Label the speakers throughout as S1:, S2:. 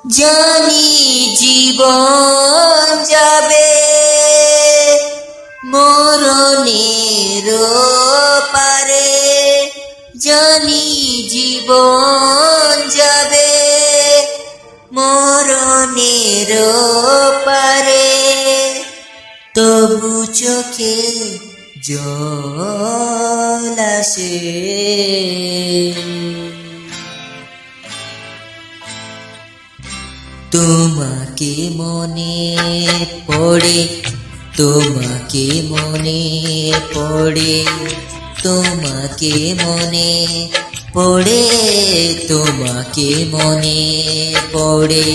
S1: জানি জীবন যাবে মরণের পারে, জানি জীবন যাবে মরণের পারে, তবু চোখে জল আসে। তোমাকে মনে পড়ে, তোমাকে মনে পড়ে, তোমাকে মনে পড়ে, তোমাকে মনে পড়ে।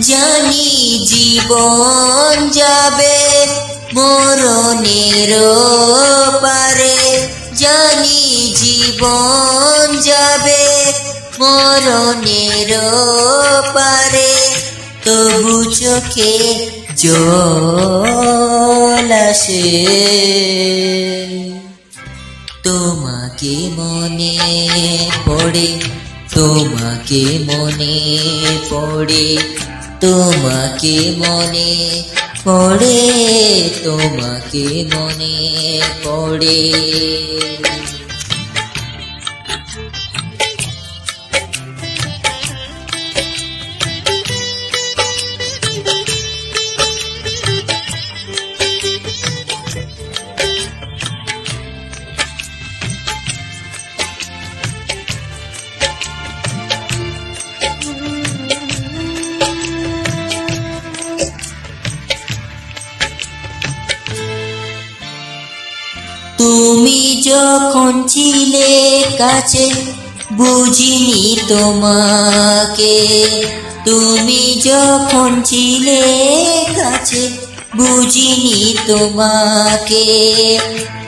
S1: জানি জীবন যাবে মরণের পারে, জানি জীবন যাবে মরণের পারে, তবু চোখে জল আসে। তোমাকে মনে পড়ে, তোমাকে মনে পড়ে, তোমাকে মনে পড়ে, তোমাকে মনে পড়ে। তুমি যখন ছিলে কাছে বুঝিনি তোমাকে, তুমি যখন ছিলে কাছে বুঝিনি তোমাকে,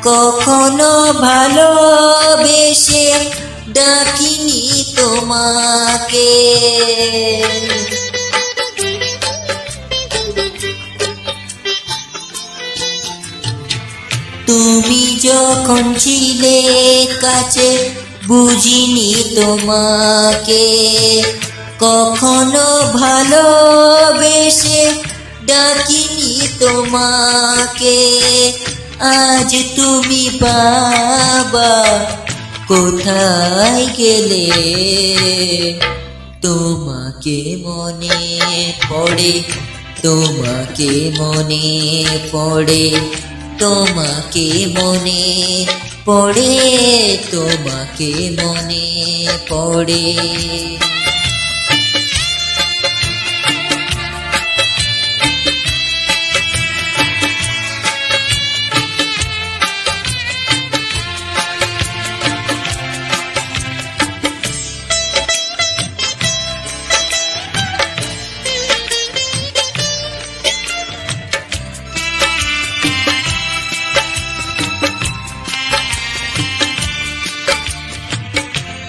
S1: কখনো ভালোবেসে ডাকিনি তোমাকে। তুমি যখন ছিলে কাছে বুঝিনি তোমাকে, কখনো ভালোবেসে ডাকিনি তোমাকে। আজ তুমি বাবা কোথায় গেলে, তোমাকে মনে পড়ে, তোমাকে মনে পড়ে, তোমাকে মনে পড়ে, তোমাকে মনে পড়ে।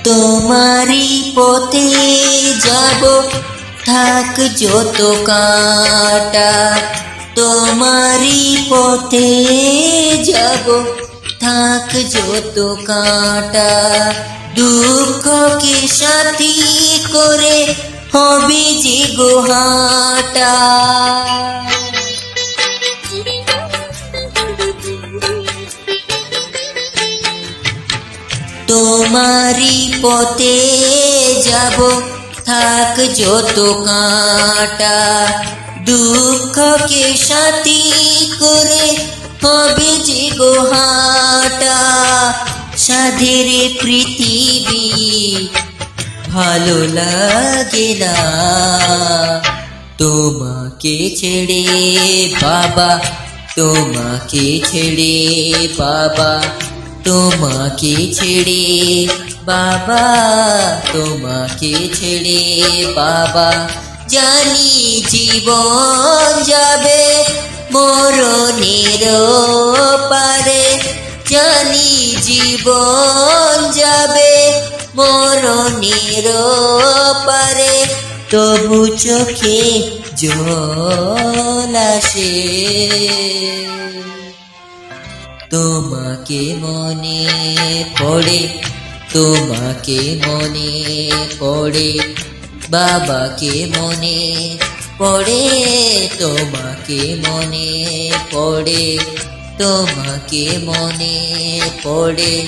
S1: তোমারি পথে যাব থাক যত কাঁটা, তোমারি পথে যাব থাক যত কাঁটা, দুঃখকে সাথী করে হবে যে গোহাটা। তোমারি পথে যাব থাক যত কাঁটা, দুঃখকে সাথী করে হবে যে গোহাটা। সাধের পৃথিবী ভালো লাগে না তোমাকে ছেড়ে বাবা, তোমাকে ছেড়ে বাবা, তোমাকে ছেড়ে বাবা, তোমাকে ছেড়ে বাবা। জানি জীবন যাবে মরণের পারে, জানি জীবন যাবে মরণের পারে, তবু চোখে জল আসে। তোমাকে মনে পড়ে, তোমাকে মনে পড়ে, বাবাকে মনে পড়ে, তোমাকে মনে পড়ে, তোমাকে মনে পড়ে,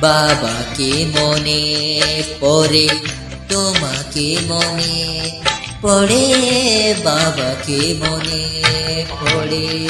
S1: বাবাকে মনে পড়ে, তোমাকে মনে পড়ে, বাবাকে মনে পড়ে।